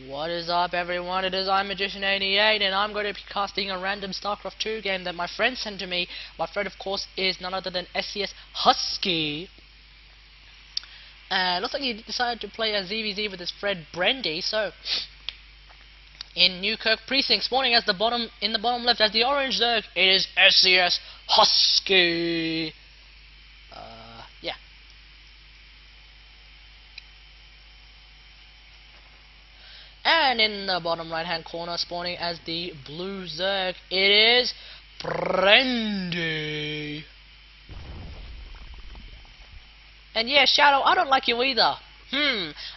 What is up, everyone? It is I, Magician88, and I'm going to be casting a random StarCraft 2 game that my friend sent to me. My friend, of course, is none other than SCS Husky. Looks like he decided to play a ZVZ with his friend Brendy. So, in Newkirk Precinct, spawning as in the bottom left as the orange Zerg, it is SCS Husky. Yeah. And in the bottom right hand corner, spawning as the blue Zerg, it is Brendy. And yeah, Shadow, I don't like you either.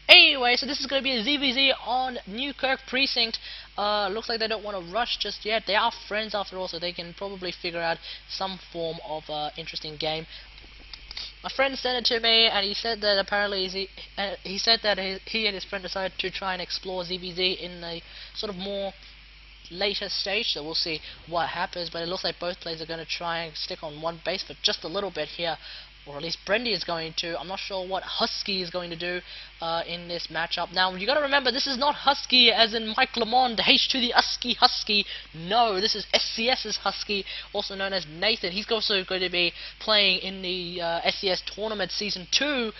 Anyway, so this is going to be a ZVZ on Newkirk Precinct. Looks like they don't want to rush just yet. They are friends after all, so they can probably figure out some form of interesting game. My friend sent it to me, and he said that apparently he said that he and his friend decided to try and explore ZVZ in a sort of more later stage, so we'll see what happens. But it looks like both players are going to try and stick on one base for just a little bit here, or at least Brendy is going to. I'm not sure what Husky is going to do in this matchup. Now, you got to remember, this is not Husky as in Mike Lamond, H to the Husky. No, this is SCS's Husky, also known as Nathan. He's also going to be playing in the SCS tournament season 2.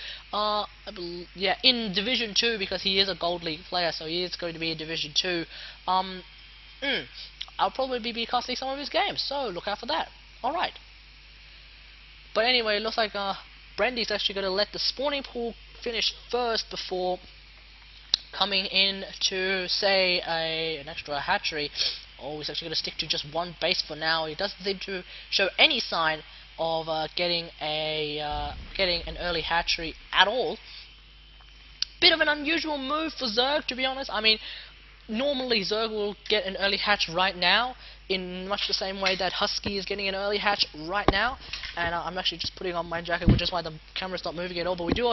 Yeah, in Division 2, because he is a Gold League player, so he is going to be in Division 2. I'll probably be casting some of his games, so look out for that. Alright. But anyway, it looks like Brendy's actually going to let the spawning pool finish first before coming in to, say, an extra hatchery. Oh, he's actually going to stick to just one base for now. He doesn't seem to show any sign of getting an early hatchery at all. Bit of an unusual move for Zerg, to be honest. I mean, normally Zerg will get an early hatch right now, in much the same way that Husky is getting an early hatch right now. And I'm actually just putting on my jacket, which is why the camera's not moving at all. But we do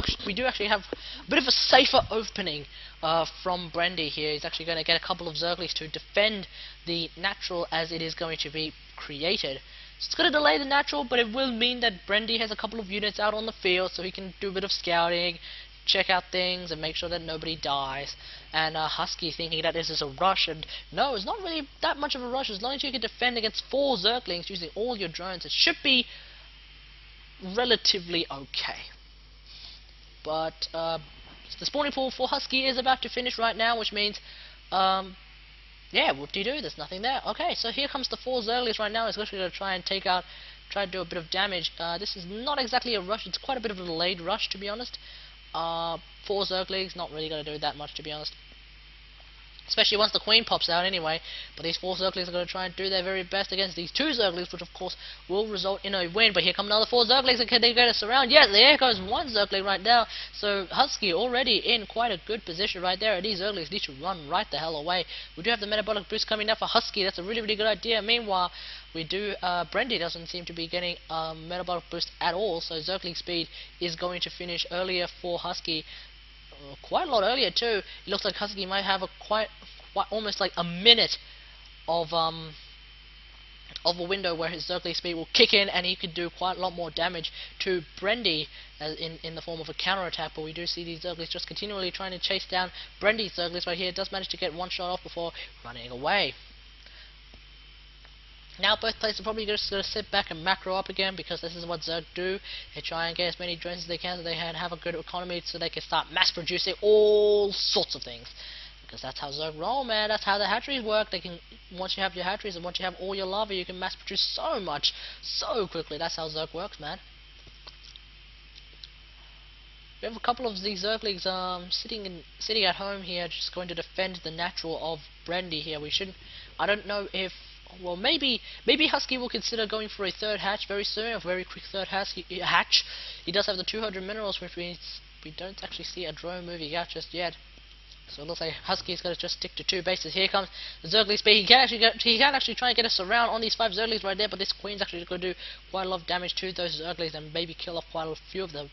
actually have a bit of a safer opening from Brendy here. He's actually going to get a couple of Zerglies to defend the natural as it is going to be created. So it's going to delay the natural, but it will mean that Brendy has a couple of units out on the field, so he can do a bit of scouting, check out things, and make sure that nobody dies. And Husky thinking that this is a rush, and no, it's not really that much of a rush. As long as you can defend against 4 Zerglings using all your drones, it should be relatively okay. But the spawning pool for Husky is about to finish right now, which means yeah, whoop-de-doo, there's nothing there. Okay, so here comes the 4 Zerglings right now. He's actually going to try to do a bit of damage. This is not exactly a rush, it's quite a bit of a delayed rush, to be honest. 4 Zerglings, not really going to do that much, to be honest. Especially once the Queen pops out anyway. But these 4 Zerglings are going to try and do their very best against these 2 Zerglings, which of course will result in a win. But here come another 4 Zerglings, and can they get us around? Yeah, there goes 1 Zergling right now. So Husky already in quite a good position right there, and these Zerglings need to run right the hell away. We do have the metabolic boost coming up for Husky. That's a really, really good idea. Meanwhile, we do, Brendy doesn't seem to be getting metabolic boost at all, so Zergling speed is going to finish earlier for Husky. Quite a lot earlier too. It looks like Husky might have a quite almost like a minute of a window where his Zergling speed will kick in, and he could do quite a lot more damage to Brendy in the form of a counterattack. But we do see these Zerglings just continually trying to chase down Brendy's Zerglings right here. It does manage to get one shot off before running away. Now both players are probably just going to sit back and macro up again, because this is what Zerg do. They try and get as many drones as they can so they can have a good economy, so they can start mass producing all sorts of things. Because that's how Zerg roll, man. That's how the hatcheries work. They can, once you have your hatcheries and once you have all your larvae, you can mass produce so much, so quickly. That's how Zerg works, man. We have a couple of these Zerglings sitting at home here, just going to defend the natural of Brendy here. We shouldn't. I don't know if. Well, maybe Husky will consider going for a 3rd hatch very soon, a very quick 3rd hatch. He does have the 200 minerals, which means we don't actually see a drone moving out just yet. So it looks like Husky's going to just stick to 2 bases. Here comes the Zergling speed. He can actually try and get a surround on these 5 Zerglings right there, but this Queen's actually going to do quite a lot of damage to those Zerglings and maybe kill off quite a few of them.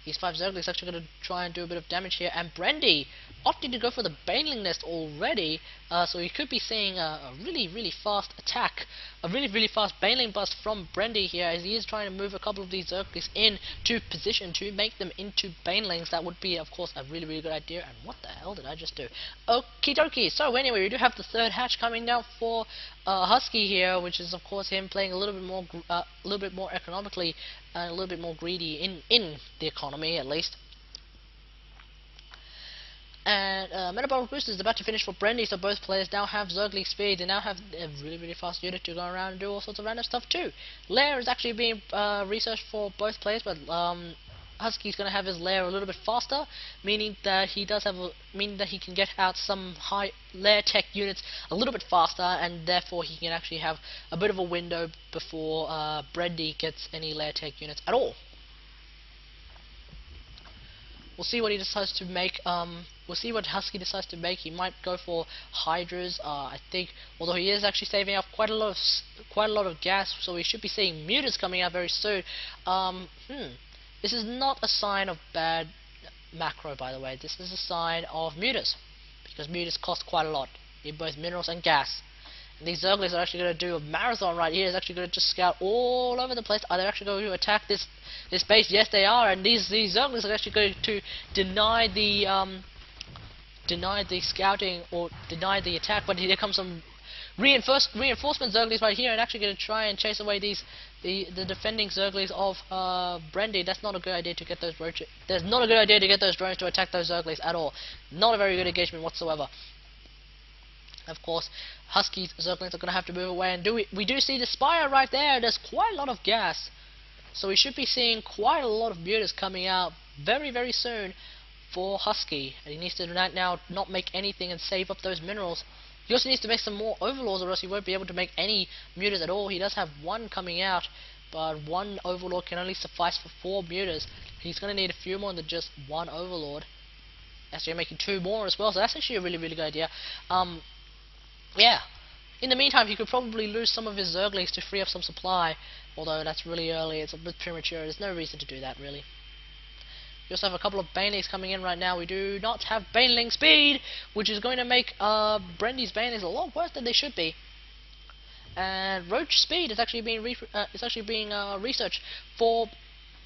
These 5 Zerglings actually going to try and do a bit of damage here, and Brendy opting to go for the Baneling Nest already, so we could be seeing a really fast attack, a really fast Baneling Bust from Brendy here, as he is trying to move a couple of these Zerglings into position to make them into Banelings. That would be, of course, a really good idea. And what the hell did I just do? Okie dokie. So anyway, we do have the third hatch coming down for Husky here, which is of course him playing a little bit more economically, and a little bit more greedy in the economy at least. And Metabolic Boost is about to finish for Brendy, so both players now have Zergling speed. They now have a really fast unit to go around and do all sorts of random stuff too. Lair is actually being researched for both players, but Husky's going to have his lair a little bit faster, meaning that he can get out some high lair tech units a little bit faster, and therefore he can actually have a bit of a window before Brendy gets any lair tech units at all. We'll see what he decides to make. We'll see what Husky decides to make. He might go for Hydras. I think, although he is actually saving up quite a lot of gas, so we should be seeing Mutas coming out very soon. This is not a sign of bad macro, by the way. This is a sign of Mutas, because Mutas cost quite a lot in both minerals and gas. And these Zerglings are actually going to do a marathon right here. Is actually going to just scout all over the place. Are they actually going to attack this base? Yes, they are. And these Zerglings are actually going to deny the scouting or deny the attack. But here comes some reinforcement Zerglings right here, and actually going to try and chase away the defending Zerglings of Brendy. That's not a good idea to get those roaches. There's not a good idea to get those drones to attack those Zerglings at all. Not a very good engagement whatsoever. Of course, Husky's Zerglings are going to have to move away, and we do see the Spire right there. There's quite a lot of gas, so we should be seeing quite a lot of Mutas coming out very soon for Husky. And he needs to now not make anything and save up those minerals. He also needs to make some more Overlords, or else he won't be able to make any Mutas at all. He does have one coming out, but one Overlord can only suffice for 4 Mutas. He's going to need a few more than just one Overlord. Actually, making 2 more as well, so that's actually a really good idea. Yeah. In the meantime, he could probably lose some of his Zerglings to free up some supply, although that's really early. It's a bit premature. There's no reason to do that, really. We also have a couple of Banelings coming in right now. We do not have Baneling speed, which is going to make Brendy's Banelings a lot worse than they should be. And Roach speed is actually being researched for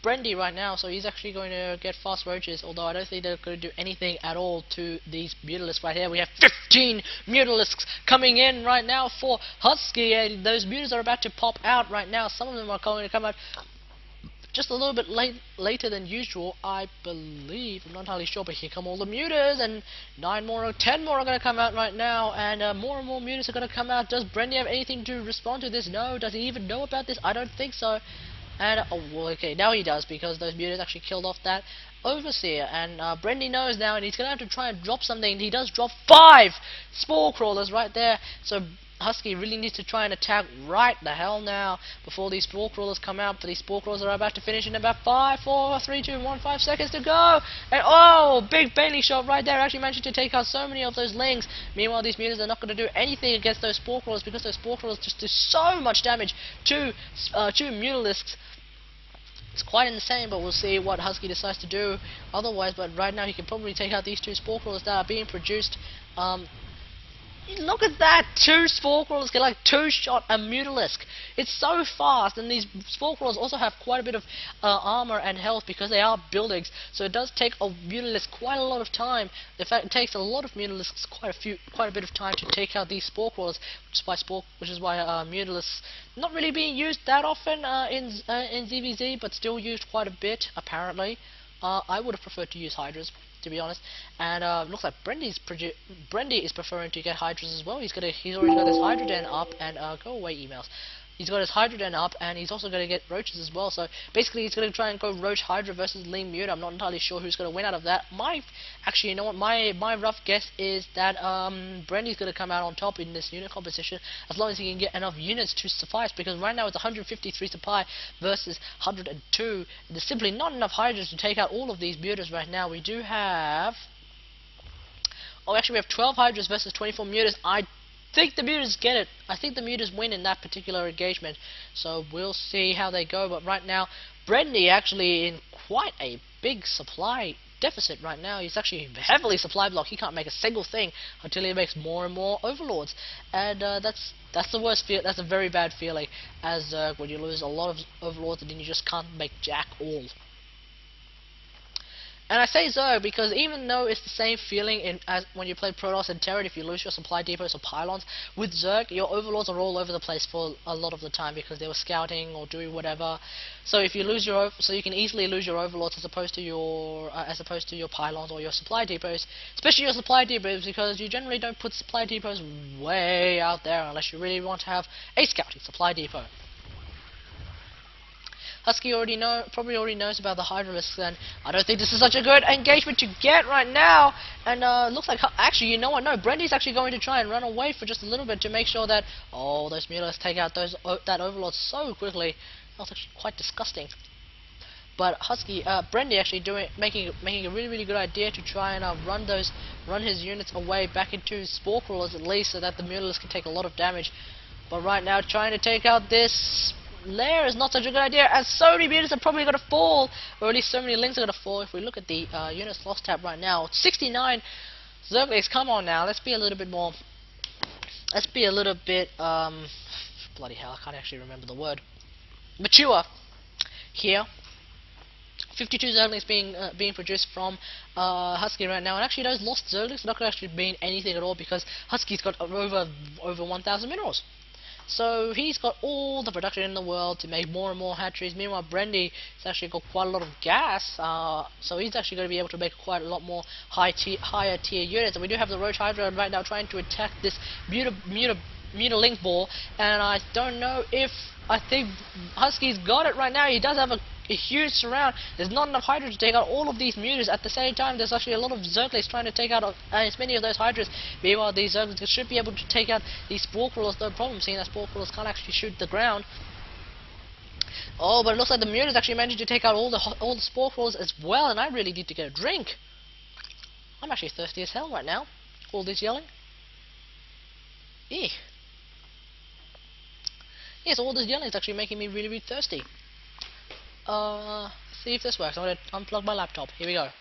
Brendy right now, so he's actually going to get fast roaches, although I don't think they're going to do anything at all to these Mutalisks right here. We have 15 Mutalisks coming in right now for Husky, and those Mutas are about to pop out right now. Some of them are going to come out just a little bit later than usual, I believe. I'm not entirely sure, but here come all the Mutas, and 9 more or 10 more are going to come out right now, and more Mutas are going to come out. Does Brendy have anything to respond to this? No. Does he even know about this? I don't think so. And, oh, well, okay, now he does, because those Mutas actually killed off that Overseer, and Brendy knows now, and he's going to have to try and drop something, and he does drop 5 Spore Crawlers right there, so Husky really needs to try and attack right the hell now, before these Spore Crawlers come out, but these Spore Crawlers are about to finish in about 5, 4, 3, 2, 1, 5 seconds to go, and oh, big Bailey shot right there, actually managing to take out so many of those Lings. Meanwhile, these Mutas are not going to do anything against those Spore Crawlers, because those Spore Crawlers just do so much damage to Mutalisks. It's quite insane, but we'll see what Husky decides to do otherwise. But right now he can probably take out these 2 Spore Crawlers that are being produced. Look at that! 2 Spore Crawlers can like 2-shot a Mutalisk. It's so fast, and these Spore Crawlers also have quite a bit of armor and health because they are buildings. So it does take a Mutalisk quite a lot of time. In fact, it takes a lot of Mutalisks quite a bit of time to take out these Spore Crawlers, which is why Mutalisks not really being used that often in ZVZ, but still used quite a bit apparently. I would have preferred to use Hydras, to be honest. And looks like Brendy is preferring to get Hydras as well. He's already got his Hydroden up, and go away emails. He's got his Hydroden up, and he's also going to get Roaches as well. So basically, he's going to try and go Roach Hydra versus Lean Mute. I'm not entirely sure who's going to win out of that. Actually, you know what? My rough guess is that Brendy's going to come out on top in this unit competition, as long as he can get enough units to suffice. Because right now it's 153 supply versus 102. There's simply not enough Hydras to take out all of these Mutas right now. We do have... Oh, actually, we have 12 Hydras versus 24 Mutas. I think the Mutas get it. I think the Mutas win in that particular engagement. So we'll see how they go. But right now, Brendy actually in quite a big supply deficit right now. He's actually heavily supply blocked. He can't make a single thing until he makes more and more overlords, and that's the worst feel. That's a very bad feeling, as when you lose a lot of overlords and then you just can't make jack all. And I say Zerg because even though it's the same feeling as when you play Protoss and Terran, if you lose your supply depots or pylons, with Zerg, your overlords are all over the place for a lot of the time because they were scouting or doing whatever. So if you lose so you can easily lose your overlords as opposed to your pylons or your supply depots, especially your supply depots, because you generally don't put supply depots way out there unless you really want to have a scouting supply depot. Husky probably already knows about the Hydralisks, and I don't think this is such a good engagement to get right now. And looks like, actually, you know what? No, Brendy's actually going to try and run away for just a little bit to make sure that those mutalisks take out that overlord so quickly. That was actually quite disgusting. But Brendy actually making a really good idea to try and run his units away back into spore crawlers at least, so that the mutalisks can take a lot of damage. But right now, trying to take out this lair is not such a good idea, as so many units are probably going to fall, or at least so many links are going to fall. If we look at the units lost tab right now, 69 Zerglings. Come on now, let's be a little bit bloody hell, I can't actually remember the word, mature here. 52 Zerglings being produced from Husky right now, and actually those lost Zerglings are not going to actually mean anything at all, because Husky's got over 1,000 minerals. So he's got all the production in the world to make more and more hatcheries. Meanwhile, Brendy has actually got quite a lot of gas, so he's actually going to be able to make quite a lot more higher tier units. And we do have the Roach Hydra right now trying to attack this Mutalink ball, and I don't know if I think Husky's got it right now. He does have a huge surround. There's not enough Hydra to take out all of these mutas. At the same time, there's actually a lot of Zerglings trying to take out as many of those Hydras. Meanwhile, these Zerglings should be able to take out these Spore Crawlers, no problem, seeing that Spore Crawlers can't actually shoot the ground. Oh, but it looks like the mutas actually managed to take out all the Spore Crawlers as well, and I really need to get a drink. I'm actually thirsty as hell right now. All this yelling. Yes, all this yelling is actually making me really thirsty. See if this works. I'm going to unplug my laptop. Here we go.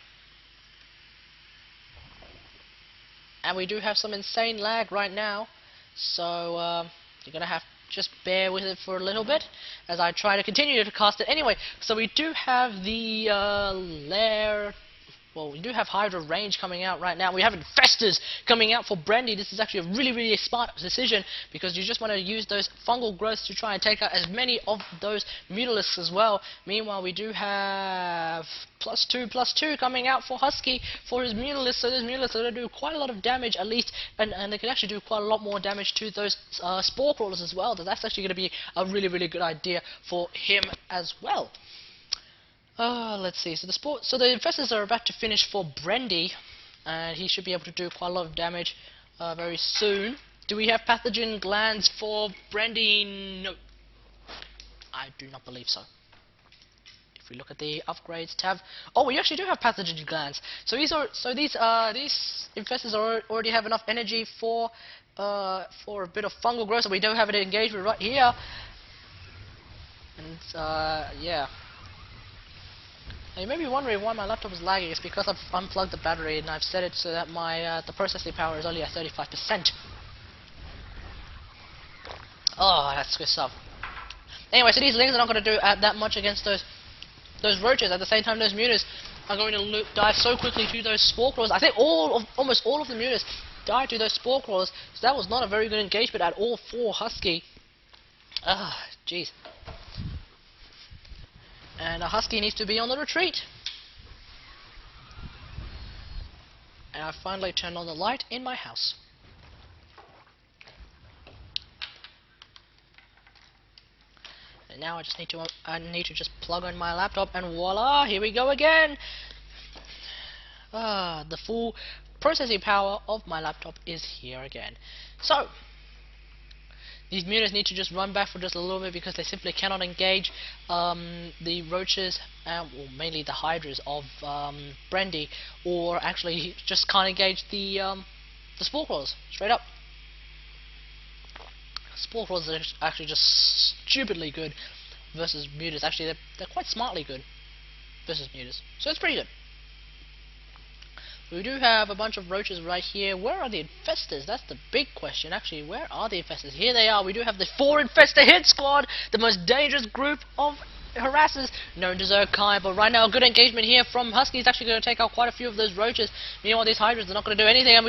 And we do have some insane lag right now, so you're going to have to just bear with it for a little bit as I try to continue to cast it. Anyway, so we do have the lair. Well, we do have Hydra range coming out right now. We have Infestors coming out for Brendy. This is actually a really smart decision, because you just want to use those fungal growths to try and take out as many of those Mutalisks as well. Meanwhile, we do have +2/+2 coming out for Husky for his Mutalisks. So those Mutalisks are going to do quite a lot of damage at least, and they can actually do quite a lot more damage to those Spore Crawlers as well. So that's actually going to be a really good idea for him as well. Let's see. So the Infestors are about to finish for Brendy, and he should be able to do quite a lot of damage very soon. Do we have pathogen glands for Brendy? No, I do not believe so. If we look at the upgrades tab, we actually do have pathogen glands. So these Infestors already have enough energy for a bit of fungal growth. So we do have an engagement right here, and yeah. Now you may be wondering why my laptop is lagging. It's because I've unplugged the battery and I've set it so that my the processing power is only at 35%. Oh, that's good stuff. Anyway, so these lings are not going to do that much against those roaches. At the same time, those mutas are going to die so quickly to those spore crawlers. I think almost all of the mutas died to those spore crawlers. So that was not a very good engagement at all for Husky. Jeez. And Husky needs to be on the retreat. And I finally turned on the light in my house. And now I need to just plug on my laptop, and voila, here we go again. The full processing power of my laptop is here again. So these mutas need to just run back for just a little bit, because they simply cannot engage the roaches, well, mainly the hydras of Brendy, or actually just can't engage the spore crawlers straight up. Spore crawlers are actually just stupidly good versus mutas. Actually, they're quite smartly good. versus mutas. So it's pretty good. We do have a bunch of roaches right here. Where are the infestors? That's the big question. Actually, where are the infestors? Here they are. We do have the 4 infestor hit squad, the most dangerous group of harassers known to Zerkai. But right now, a good engagement here from Husky is actually going to take out quite a few of those roaches. Meanwhile, these hydras are not going to do anything, and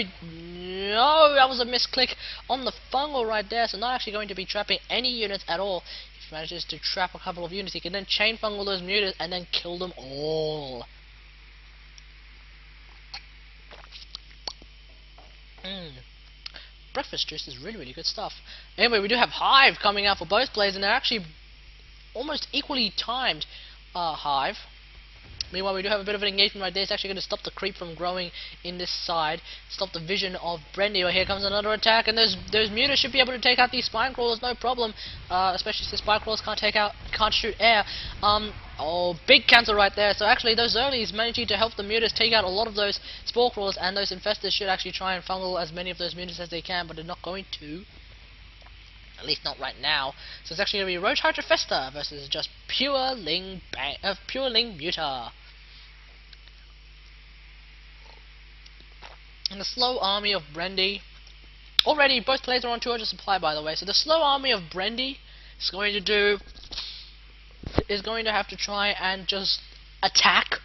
no, that was a misclick on the fungal right there. So not actually going to be trapping any units at all. If he manages to trap a couple of units, he can then chain fungal those mutas and then kill them all. Breakfast juice is really good stuff. Anyway, we do have Hive coming out for both players, and they're actually almost equally timed. Hive. Meanwhile, we do have a bit of an engagement right there. It's actually going to stop the creep from growing in this side. Stop the vision of Brendy. Well, here comes another attack, and those mutas should be able to take out these spine crawlers, no problem. Especially since spine crawlers can't shoot air. Oh, big cancel right there. So actually, those earlies managing to help the mutas take out a lot of those spore crawlers, and those infestors should actually try and fungal as many of those mutas as they can, but they're not going to. At least not right now. So it's actually going to be Roach Hydra Festa versus just pure Ling Muta. And the slow army of Brendy. Already, both players are on 200 supply, by the way. So the slow army of Brendy is going to have to try and just attack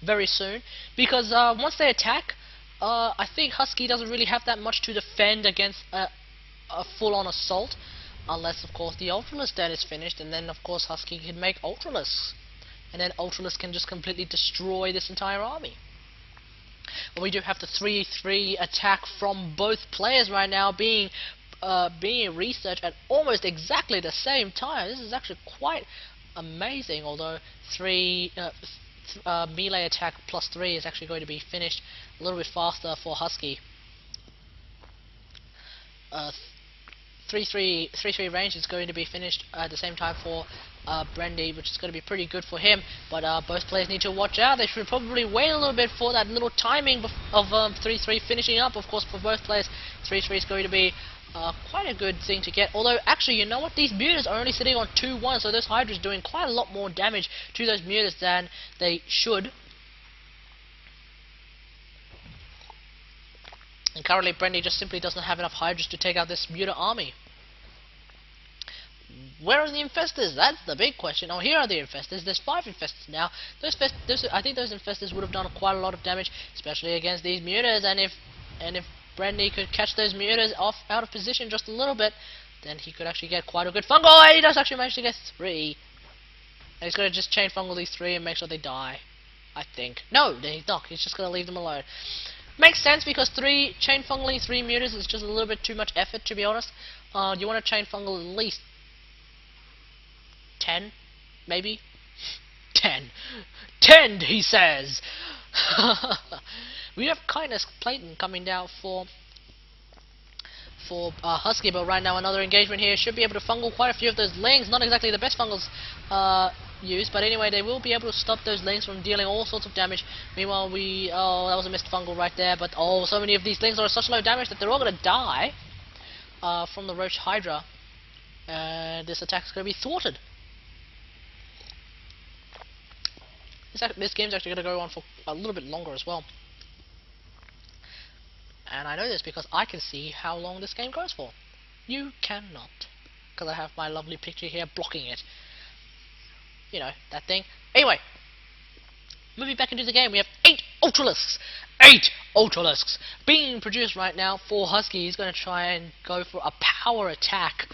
very soon, because once they attack, I think Husky doesn't really have that much to defend against a full-on assault, unless of course the Ultralisk then is finished, and then of course Husky can make Ultralisk, and then Ultralisk can just completely destroy this entire army. But we do have the 3-3 attack from both players right now being researched at almost exactly the same time. This is actually quite amazing, although melee attack plus 3 is actually going to be finished a little bit faster for Husky. 3-3 range is going to be finished at the same time for Brendy, which is going to be pretty good for him, but both players need to watch out. They should probably wait a little bit for that little timing of 3-3 finishing up. Of course, for both players, 3-3 is going to be quite a good thing to get. Although, actually, you know what? These mutas are only sitting on 2-1, so those hydras doing quite a lot more damage to those mutas than they should. And currently, Brendy just simply doesn't have enough hydras to take out this muta army. Where are the infestors? That's the big question. Oh, here are the infestors. There's 5 infestors now. I think those infestors would have done quite a lot of damage, especially against these mutas. And if Brendy could catch those mutas out of position just a little bit, then he could actually get quite a good fungal. Oh, he does actually manage to get 3. And he's going to just chain fungal these 3 and make sure they die, I think. No, he's not. He's just going to leave them alone. Makes sense, because chain fungaling 3 mutas is just a little bit too much effort, to be honest. You want to chain fungal at least 10, maybe? 10, he says! We have Kindness Clayton coming down for Husky, but right now another engagement here. Should be able to fungal quite a few of those lings. Not exactly the best fungals used, but anyway, they will be able to stop those lings from dealing all sorts of damage. Meanwhile, oh, that was a missed fungal right there, but oh, so many of these lings are such low damage that they're all going to die from the Roach Hydra. This attack is going to be thwarted. This game's actually going to go on for a little bit longer as well. And I know this because I can see how long this game goes for. You cannot, because I have my lovely picture here blocking it. You know, that thing. Anyway, moving back into the game, we have 8 Ultralisks! 8 Ultralisks being produced right now for Husky. He's going to try and go for a power attack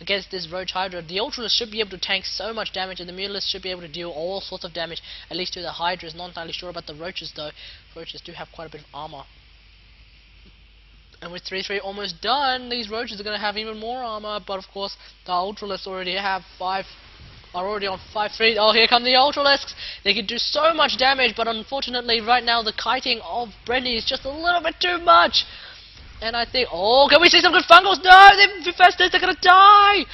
against this Roach Hydra. The Ultralisk should be able to tank so much damage, and the Mutalisk should be able to deal all sorts of damage, at least to the Hydras. Not entirely sure about the Roaches, though. Roaches do have quite a bit of armor. And with 3-3 almost done, these Roaches are going to have even more armor, but of course, the Ultralisks already have 5... are already on 5-3. Oh, here come the Ultralisks! They can do so much damage, but unfortunately, right now, the kiting of Brendy is just a little bit too much! And I think, oh, can we see some good fungals? No, the infestors are going to die!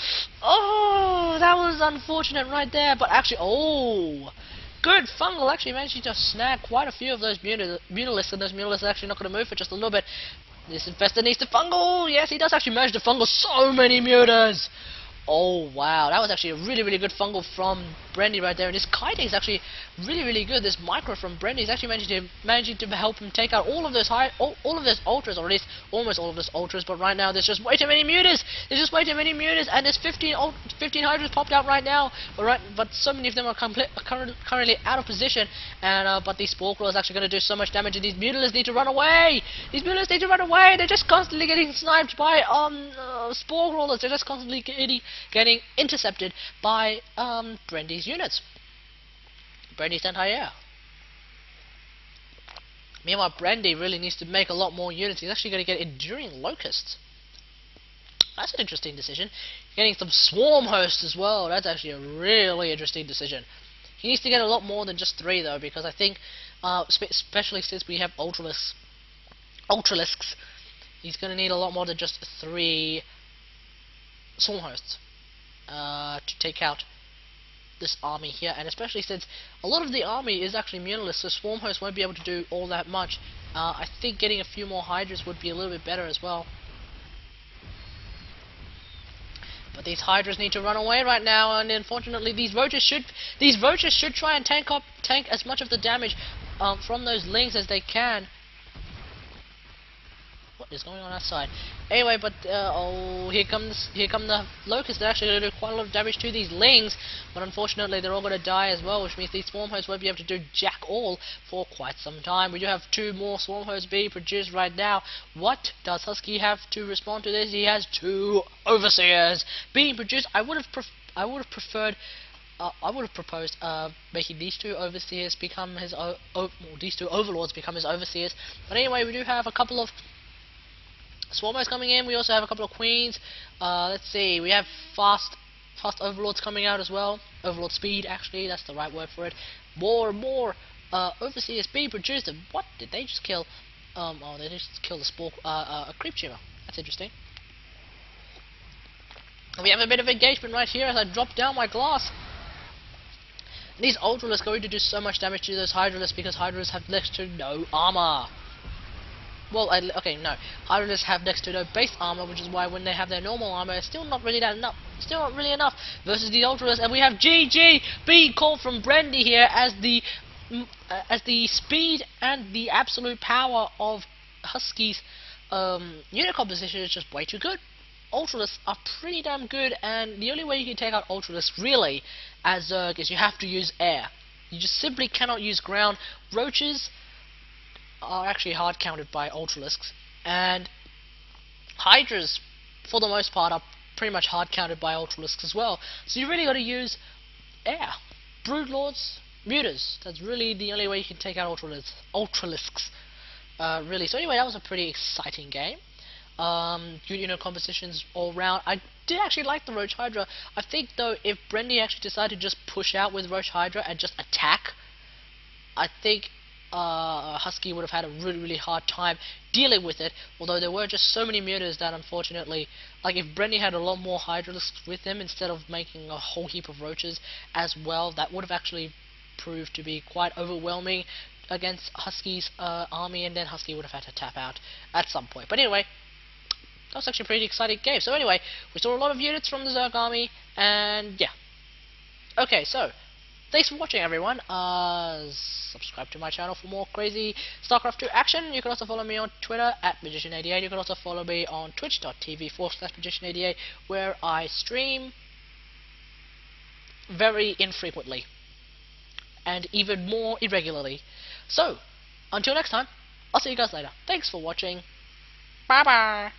Oh, that was unfortunate right there. But actually, oh, good fungal. Actually managed to snag quite a few of those Mutalisks, and those Mutalisks are actually not going to move for just a little bit. This infestor needs to fungal. Yes, he does actually manage to fungal so many mutas. Oh wow, that was actually a really good fungal from Brendy right there. And this kiting is actually really good. This micro from Brendy is actually managing to help him take out all of those all of those ultras, or at least almost all of those ultras. But right now there's just way too many mutas. There's just way too many mutas, and there's 15 hydras popped out right now. But so many of them are currently out of position. And but the Spore Claw is actually going to do so much damage, and these Mutilas need to run away. These Mutilas need to run away. They're just constantly getting sniped by Spore Crawlers. They're just constantly getting intercepted by Brendy's units. Brendy's anti-air. Meanwhile, Brendy really needs to make a lot more units. He's actually going to get Enduring Locusts. That's an interesting decision. Getting some Swarm Hosts as well. That's actually a really interesting decision. He needs to get a lot more than just 3 though, because I think, especially since we have Ultralisks, he's going to need a lot more than just 3 Swarm Hosts to take out this army here, and especially since a lot of the army is actually Mutalisks, so Swarm Hosts won't be able to do all that much. I think getting a few more Hydras would be a little bit better as well. But these Hydras need to run away right now, and unfortunately these Roaches should try and tank as much of the damage from those Lings as they can. What is going on outside? Anyway, but oh, here come the Locusts. They're actually going to do quite a lot of damage to these Lings, but unfortunately they're all going to die as well, which means these Swarm Hosts won't be able to do jack all for quite some time. We do have 2 more Swarm Hosts being produced right now. What does Husky have to respond to this? He has 2 Overseers being produced. I would have proposed making these 2 Overseers become his these 2 Overlords become his Overseers. But anyway, we do have a couple of Swarm Hosts coming in. We also have a couple of Queens. Let's see, we have fast Overlords coming out as well. Overlord speed, actually, that's the right word for it. More and more Overseers being produced. And what did they just kill? Oh, they just killed a Creep Tumor. That's interesting. And we have a bit of engagement right here as I drop down my glass. And these Ultralisks are going to do so much damage to those Hydralisks because Hydralisks have next to no armor. Well, okay, no. Hydralisks have next to no base armor, which is why when they have their normal armor, it's still not really enough versus the Ultralisks. And we have GG being called from Brendy here as the speed and the absolute power of Husky's unit composition is just way too good. Ultralisks are pretty damn good, and the only way you can take out Ultralisks really as Zerg is you have to use air. You just simply cannot use ground. Roaches are actually hard countered by Ultralisks, and Hydras for the most part are pretty much hard countered by Ultralisks as well, so you really got to use air. Broodlords, Mutas, that's really the only way you can take out Ultralisks really. So anyway, that was a pretty exciting game. Good compositions all round. I did actually like the Roach Hydra. I think though if Brendy actually decided to just push out with Roach Hydra and just attack, I think Husky would have had a really hard time dealing with it, although there were just so many mutas that unfortunately, like if Brendy had a lot more Hydralisks with him instead of making a whole heap of Roaches as well, that would have actually proved to be quite overwhelming against Husky's army, and then Husky would have had to tap out at some point. But anyway, that was actually a pretty exciting game. So anyway, we saw a lot of units from the Zerg army, and yeah. Okay, so thanks for watching, everyone. Subscribe to my channel for more crazy StarCraft 2 action. You can also follow me on Twitter at Magician88. You can also follow me on twitch.tv/Magician88, where I stream very infrequently and even more irregularly. So, until next time, I'll see you guys later. Thanks for watching. Bye bye.